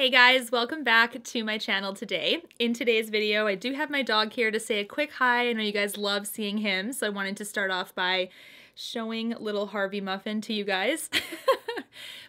Hey guys, welcome back to my channel today. In today's video, I do have my dog here to say a quick hi. I know you guys love seeing him, so I wanted to start off by showing little Harvey Muffin to you guys.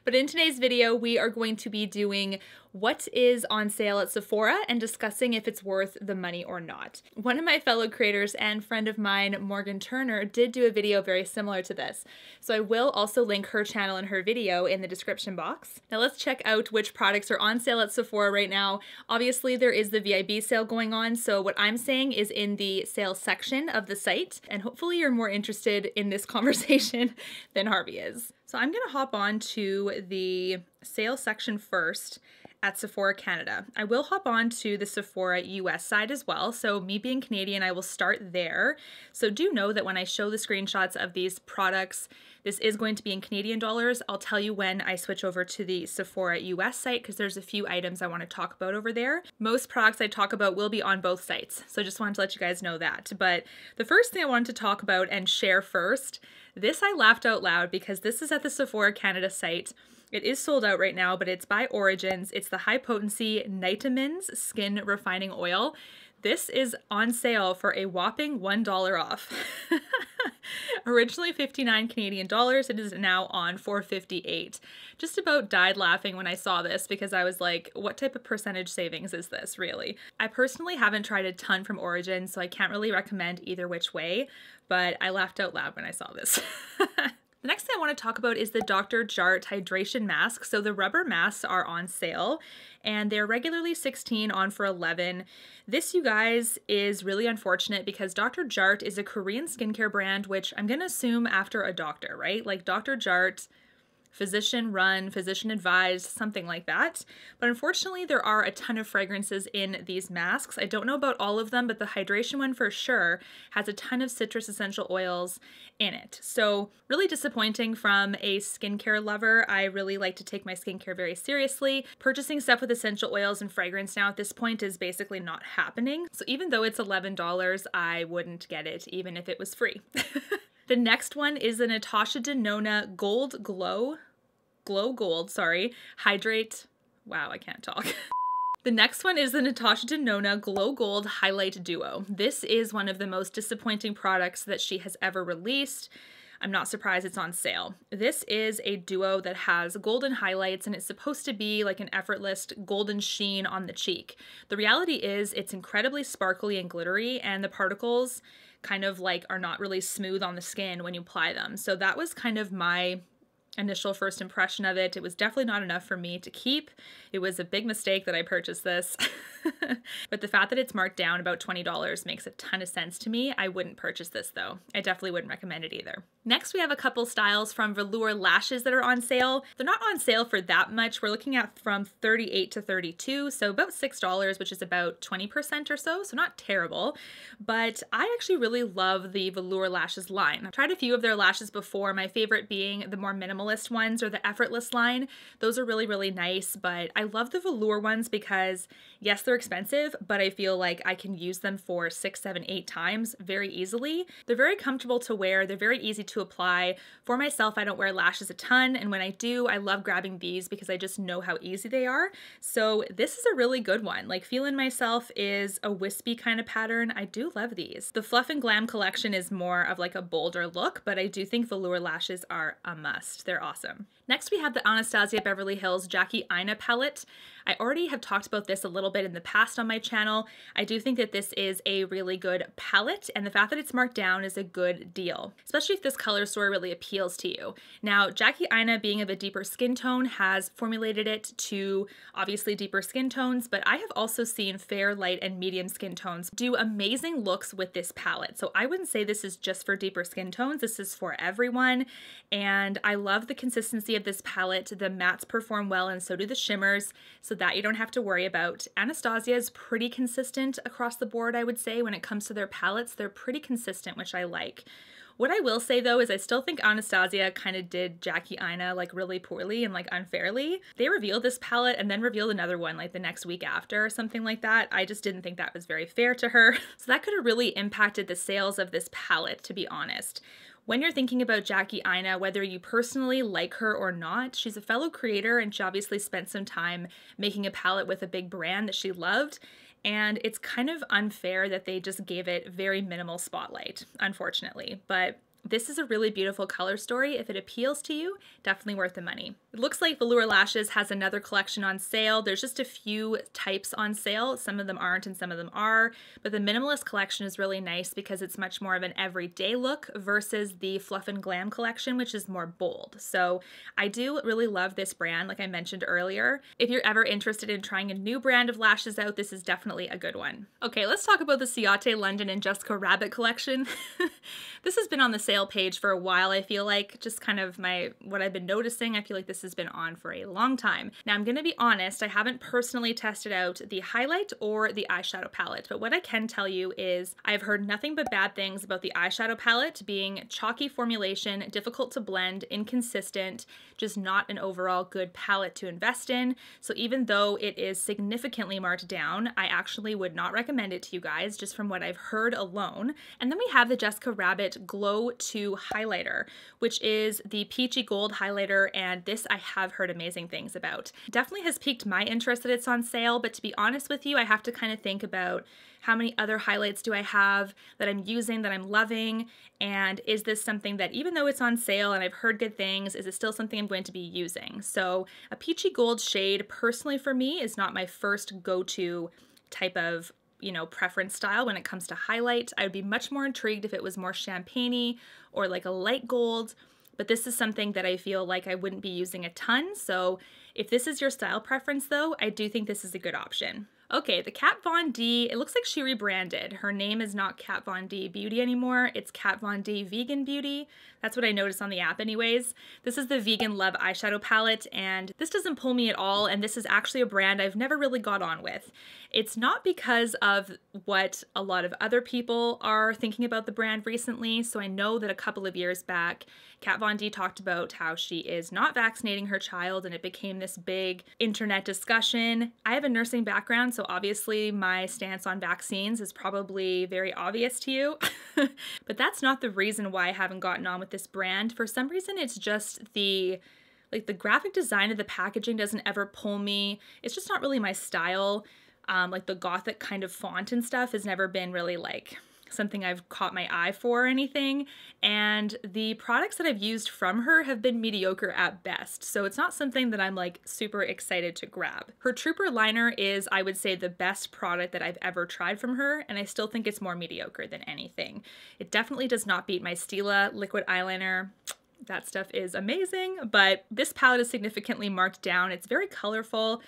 But in today's video, we are going to be doing what is on sale at Sephora and discussing if it's worth the money or not. One of my fellow creators and friend of mine, Morgan Turner, did do a video very similar to this. So I will also link her channel and her video in the description box. Now let's check out which products are on sale at Sephora right now. Obviously there is the VIB sale going on, so what I'm saying is in the sale section of the site, and hopefully you're more interested in this conversation than Harvey is. So I'm gonna hop on to the sale section first at Sephora Canada. I will hop on to the Sephora US side as well. So me being Canadian, I will start there. So do know that when I show the screenshots of these products, this is going to be in Canadian dollars. I'll tell you when I switch over to the Sephora US site because there's a few items I want to talk about over there. Most products I talk about will be on both sites. So just wanted to let you guys know that. But the first thing I wanted to talk about and share first, this I laughed out loud because this is at the Sephora Canada site. It is sold out right now, but it's by Origins. It's the High Potency Nitamins Skin Refining Oil. This is on sale for a whopping $1 off. Originally 59 Canadian dollars, it is now on $4.58. Just about died laughing when I saw this because I was like, what type of percentage savings is this really? I personally haven't tried a ton from Origins, so I can't really recommend either which way, but I laughed out loud when I saw this. The next thing I want to talk about is the Dr. Jart Hydration Mask. So the rubber masks are on sale and they're regularly $16 on for $11. This, you guys, is really unfortunate because Dr. Jart is a Korean skincare brand, which I'm going to assume after a doctor, right? Like Dr. Jart, physician run, physician advised, something like that. But unfortunately, there are a ton of fragrances in these masks. I don't know about all of them, but the hydration one for sure has a ton of citrus essential oils in it. So really disappointing from a skincare lover. I really like to take my skincare very seriously. Purchasing stuff with essential oils and fragrance now at this point is basically not happening. So even though it's $11, I wouldn't get it even if it was free. The next one is the Natasha Denona Glow Gold, Hydrate. Wow, I can't talk. The next one is the Natasha Denona Glow Gold Highlight Duo. This is one of the most disappointing products that she has ever released. I'm not surprised it's on sale. This is a duo that has golden highlights and it's supposed to be like an effortless golden sheen on the cheek. The reality is it's incredibly sparkly and glittery and the particles kind of like are not really smooth on the skin when you apply them. So that was kind of my initial first impression of it. It was definitely not enough for me to keep. It was a big mistake that I purchased this. But the fact that it's marked down about $20 makes a ton of sense to me. I wouldn't purchase this though. I definitely wouldn't recommend it either. Next, we have a couple styles from Velour Lashes that are on sale. They're not on sale for that much. We're looking at from $38 to $32, so about $6, which is about 20% or so, so not terrible. But I actually really love the Velour Lashes line. I've tried a few of their lashes before, my favorite being the more minimalist ones or the effortless line. Those are really, really nice, but I love the velour ones because yes, they're expensive, but I feel like I can use them for 6, 7, 8 times very easily. They're very comfortable to wear. They're very easy to apply. For myself, I don't wear lashes a ton, and when I do, I love grabbing these because I just know how easy they are. So this is a really good one. Like Feelin' Myself is a wispy kind of pattern. I do love these. The Fluff and Glam collection is more of like a bolder look, but I do think Velour Lashes are a must. They're awesome. Next, we have the Anastasi Beverly Hills Jackie Aina palette. I already have talked about this a little bit in the past on my channel. I do think that this is a really good palette, and the fact that it's marked down is a good deal, especially if this color story really appeals to you. Now, Jackie Aina, being of a deeper skin tone, has formulated it to obviously deeper skin tones, but I have also seen fair, light, and medium skin tones do amazing looks with this palette. So I wouldn't say this is just for deeper skin tones. This is for everyone, and I love the consistency of this palette. The mattes perform well, and so do the shimmers, so that you don't have to worry about. Anastasia is pretty consistent across the board, I would say. When it comes to their palettes, they're pretty consistent, which I like. What I will say though is I still think Anastasia kind of did Jackie Aina like really poorly and like unfairly. They revealed this palette and then revealed another one like the next week after or something like that. I just didn't think that was very fair to her. So that could have really impacted the sales of this palette, to be honest. When you're thinking about Jackie Aina, whether you personally like her or not, she's a fellow creator and she obviously spent some time making a palette with a big brand that she loved. And it's kind of unfair that they just gave it very minimal spotlight, unfortunately. But this is a really beautiful color story. If it appeals to you, definitely worth the money. It looks like Velour Lashes has another collection on sale. There's just a few types on sale. Some of them aren't and some of them are. But the Minimalist collection is really nice because it's much more of an everyday look versus the Fluff and Glam collection, which is more bold. So I do really love this brand, like I mentioned earlier. If you're ever interested in trying a new brand of lashes out, this is definitely a good one. Okay, let's talk about the Ciate London and Jessica Rabbit collection. This has been on the sale page for a while, I feel like. Just kind of what I've been noticing, I feel like this has been on for a long time. Now, I'm gonna be honest, I haven't personally tested out the highlight or the eyeshadow palette, but what I can tell you is I've heard nothing but bad things about the eyeshadow palette being chalky formulation, difficult to blend, inconsistent, just not an overall good palette to invest in. So even though it is significantly marked down, I actually would not recommend it to you guys, just from what I've heard alone. And then we have the Jessica Rabbit Glow 2 highlighter, which is the peachy gold highlighter, and this I have heard amazing things about. Definitely has piqued my interest that it's on sale, but to be honest with you, I have to kind of think about how many other highlights do I have that I'm using, that I'm loving, and is this something that, even though it's on sale and I've heard good things, is it still something I'm going to be using? So a peachy gold shade, personally for me, is not my first go-to type of preference style when it comes to highlight. I would be much more intrigued if it was more champagne-y or like a light gold, but this is something that I feel like I wouldn't be using a ton. So if this is your style preference though, I do think this is a good option. Okay, the Kat Von D, it looks like she rebranded. Her name is not Kat Von D Beauty anymore, it's Kat Von D Vegan Beauty. That's what I noticed on the app anyways. This is the Vegan Love eyeshadow palette, and this doesn't pull me at all, and this is actually a brand I've never really got on with. It's not because of what a lot of other people are thinking about the brand recently, so I know that a couple of years back, Kat Von D talked about how she is not vaccinating her child, and it became this big internet discussion. I have a nursing background, so obviously my stance on vaccines is probably very obvious to you, but that's not the reason why I haven't gotten on with this brand. For some reason, it's just the graphic design of the packaging doesn't ever pull me. It's just not really my style. Like the gothic kind of font and stuff has never been really like something I've caught my eye for or anything, and the products that I've used from her have been mediocre at best, so it's not something that I'm like super excited to grab. Her Trooper liner is, I would say, the best product that I've ever tried from her, and I still think it's more mediocre than anything. It definitely does not beat my Stila liquid eyeliner. That stuff is amazing, but this palette is significantly marked down. It's very colorful.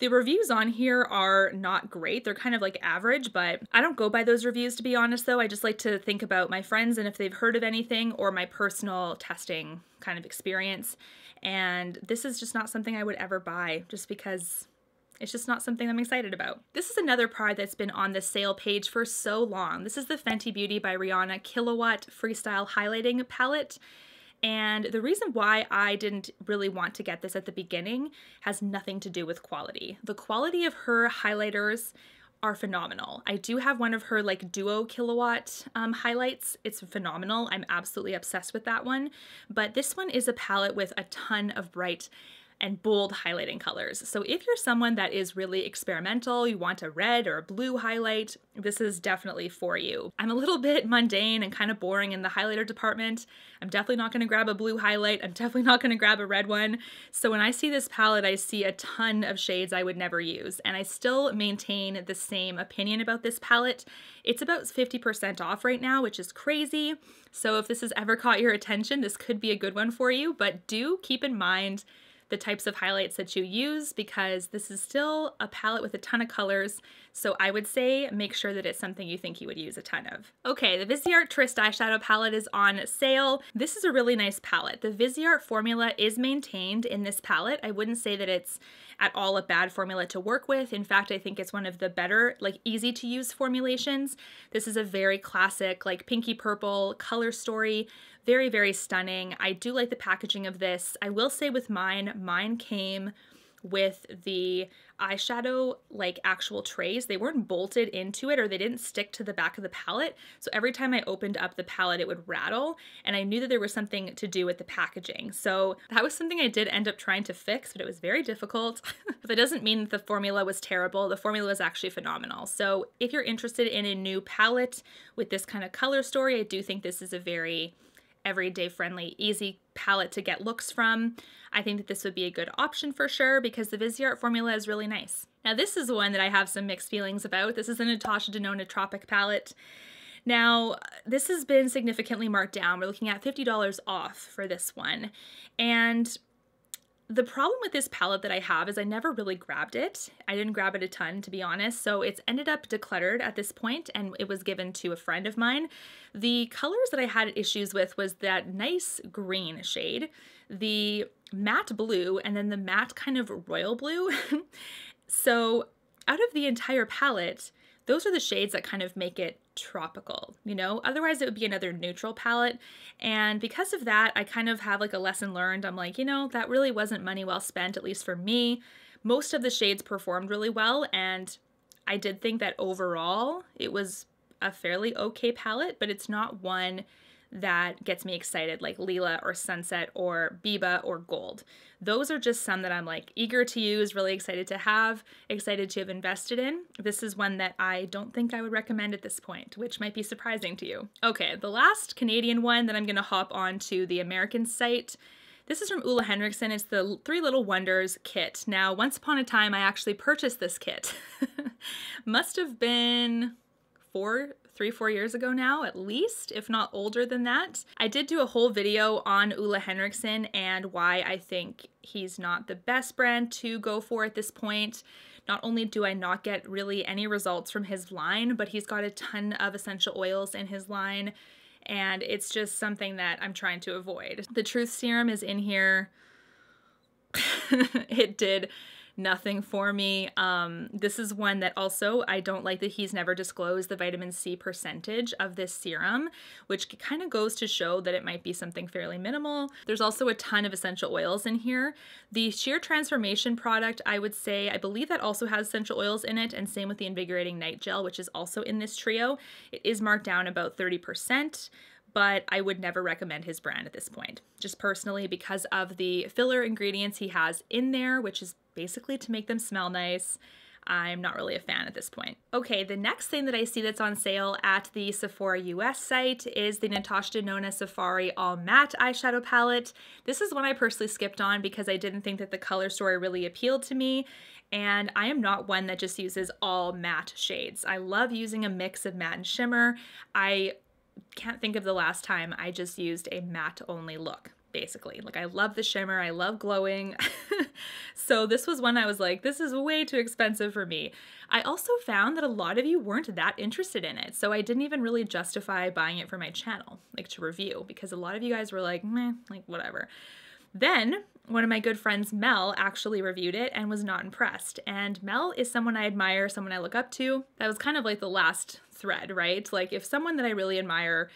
The reviews on here are not great. They're kind of like average, but I don't go by those reviews, to be honest, though. I just like to think about my friends and if they've heard of anything, or my personal testing kind of experience. And this is just not something I would ever buy, just because it's just not something I'm excited about. This is another product that's been on the sale page for so long. This is the Fenty Beauty by Rihanna Kilowatt Freestyle Highlighting Palette. And the reason why I didn't really want to get this at the beginning has nothing to do with quality. The quality of her highlighters are phenomenal. I do have one of her like duo Kilowatt highlights. It's phenomenal. I'm absolutely obsessed with that one. But this one is a palette with a ton of bright and bold highlighting colors. So if you're someone that is really experimental, you want a red or a blue highlight, this is definitely for you. I'm a little bit mundane and kind of boring in the highlighter department. I'm definitely not gonna grab a blue highlight. I'm definitely not gonna grab a red one. So when I see this palette, I see a ton of shades I would never use. And I still maintain the same opinion about this palette. It's about 50% off right now, which is crazy. So if this has ever caught your attention, this could be a good one for you, but do keep in mind the types of highlights that you use, because this is still a palette with a ton of colors. So I would say make sure that it's something you think you would use a ton of. Okay, the Viseart Tryst eyeshadow palette is on sale. This is a really nice palette. The Viseart formula is maintained in this palette. I wouldn't say that it's at all a bad formula to work with. In fact, I think it's one of the better, like easy to use formulations. This is a very classic, like pinky purple color story. Very, very stunning. I do like the packaging of this. I will say with mine came with the eyeshadow like actual trays. They weren't bolted into it, or they didn't stick to the back of the palette. So every time I opened up the palette, it would rattle, and I knew that there was something to do with the packaging. So that was something I did end up trying to fix, but it was very difficult. But that doesn't mean that the formula was terrible. The formula was actually phenomenal. So if you're interested in a new palette with this kind of color story, I do think this is a very everyday friendly, easy palette to get looks from. I think that this would be a good option for sure because the Viseart formula is really nice. Now this is one that I have some mixed feelings about. This is the Natasha Denona Tropic palette. Now this has been significantly marked down. We're looking at $50 off for this one. And the problem with this palette that I have is I never really grabbed it. I didn't grab it a ton, to be honest, so it's ended up decluttered at this point, and it was given to a friend of mine. The colors that I had issues with was that nice green shade, the matte blue, and then the matte kind of royal blue. So out of the entire palette, those are the shades that kind of make it tropical, you know? Otherwise it would be another neutral palette. And because of that, I kind of have like a lesson learned. I'm like, you know, that really wasn't money well spent, at least for me. Most of the shades performed really well, and I did think that overall it was a fairly okay palette, but it's not one that gets me excited like Lila or Sunset or Biba or Gold. Those are just some that I'm like eager to use, really excited to have invested in. This is one that I don't think I would recommend at this point, which might be surprising to you. Okay, the last Canadian one that I'm gonna hop on to the American site. This is from Olehenriksen. It's the Three Little Wonders kit. Now, once upon a time, I actually purchased this kit. Must have been 3-4 years ago now, at least, if not older than that. I did do a whole video on Olehenriksen and why I think he's not the best brand to go for at this point. Not only do I not get really any results from his line, but he's got a ton of essential oils in his line, and it's just something that I'm trying to avoid. The Truth Serum is in here. It did nothing for me. This is one that also I don't like that he's never disclosed the vitamin C percentage of this serum, which kind of goes to show that it might be something fairly minimal. There's also a ton of essential oils in here. The Sheer Transformation product, I would say, I believe that also has essential oils in it, and same with the Invigorating Night Gel, which is also in this trio. It is marked down about 30%. But I would never recommend his brand at this point, just personally because of the filler ingredients he has in there, which is basically to make them smell nice. I'm not really a fan at this point. Okay, the next thing that I see that's on sale at the Sephora US site is the Natasha Denona Safari All Matte Eyeshadow Palette. This is one I personally skipped on because I didn't think that the color story really appealed to me. And I am not one that just uses all matte shades. I love using a mix of matte and shimmer. I can't think of the last time I just used a matte only look, basically. Like, I love the shimmer, I love glowing. So this was one I was like, this is way too expensive for me. I also found that a lot of you weren't that interested in it, so I didn't even really justify buying it for my channel, like to review, because a lot of you guys were like, meh, like whatever. Then one of my good friends, Mel, actually reviewed it and was not impressed. And Mel is someone I admire, someone I look up to. That was kind of like the last thread, right? Like, if someone that I really admire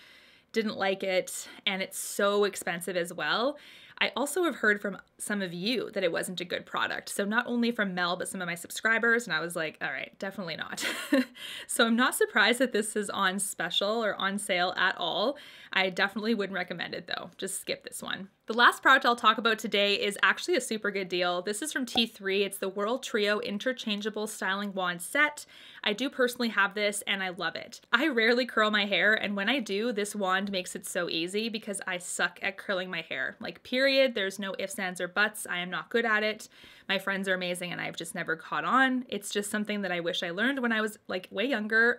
didn't like it and it's so expensive as well. I also have heard from some of you that it wasn't a good product. So not only from Mel, but some of my subscribers, and I was like, all right, definitely not. So I'm not surprised that this is on special or on sale at all. I definitely wouldn't recommend it though. Just skip this one. The last product I'll talk about today is actually a super good deal. This is from T3. It's the Whirl Trio Interchangeable Styling Wand Set. I do personally have this and I love it. I rarely curl my hair, and when I do, this wand makes it so easy because I suck at curling my hair. Like, period. There's no ifs, ands, or buts. I am not good at it. My friends are amazing and I've just never caught on. It's just something that I wish I learned when I was like way younger.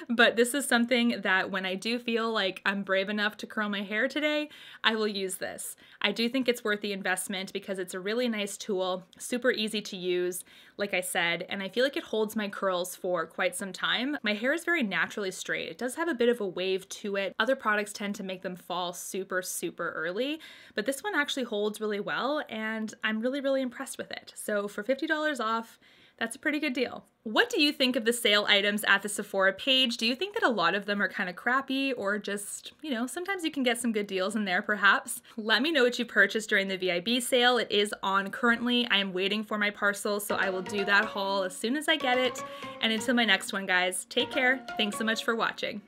But this is something that when I do feel like I'm brave enough to curl my hair today, I will use this. I do think it's worth the investment because it's a really nice tool, super easy to use, like I said, and I feel like it holds my curls for quite some time. My hair is very naturally straight. It does have a bit of a wave to it. Other products tend to make them fall super, super early, but this one actually holds really well, and I'm really, really impressed with it. So for $50 off, That's a pretty good deal. What do you think of the sale items at the Sephora page? Do you think that a lot of them are kind of crappy, or just, you know, sometimes you can get some good deals in there perhaps? Let me know what you purchased during the VIB sale. It is on currently. I am waiting for my parcel, so I will do that haul as soon as I get it. And until my next one, guys, take care. Thanks so much for watching.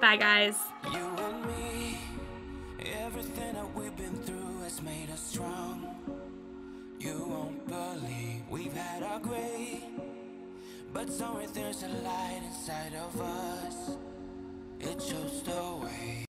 Bye, guys. You and me, everything that we've been through has made us strong. You won't believe we've had our gray, but somewhere there's a light inside of us.